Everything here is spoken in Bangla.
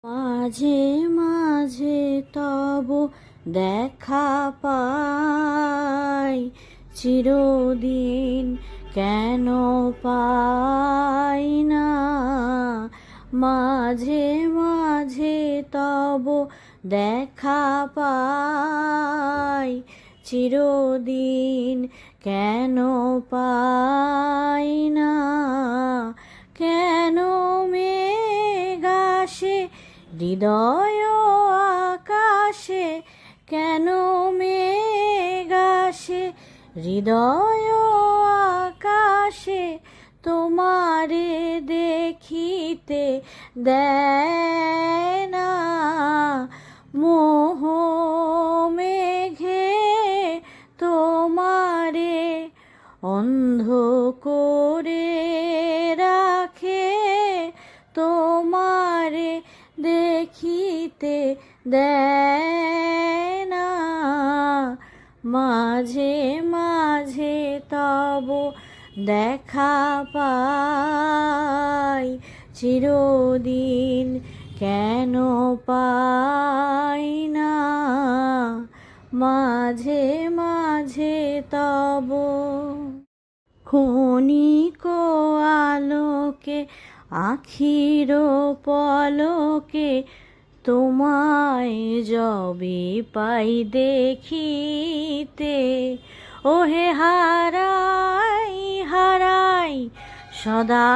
মাঝে মাঝে তব দেখা পাই, চিরদিন কেন পাই না। মাঝে মাঝে তব দেখা পাই, চিরদিন কেন পাই না। কেন মেঘ আসে হৃদয় আকাশে, কেন মেঘ আসে হৃদয় আকাশে, তোমারে দেখিতে দেয় না। মোহ মেঘে তোমারে অন্ধ করে রাখে, তোমারে দেখিতে দেয় না। মাঝে মাঝে তব দেখা পাই, চিরদিন কেন পাই না। মাঝে মাঝে তব ক্ষণিক আলোকে আখির পলকে, তোমায় যবে পাই দেখিতে। ওহে হারাই হারাই সদা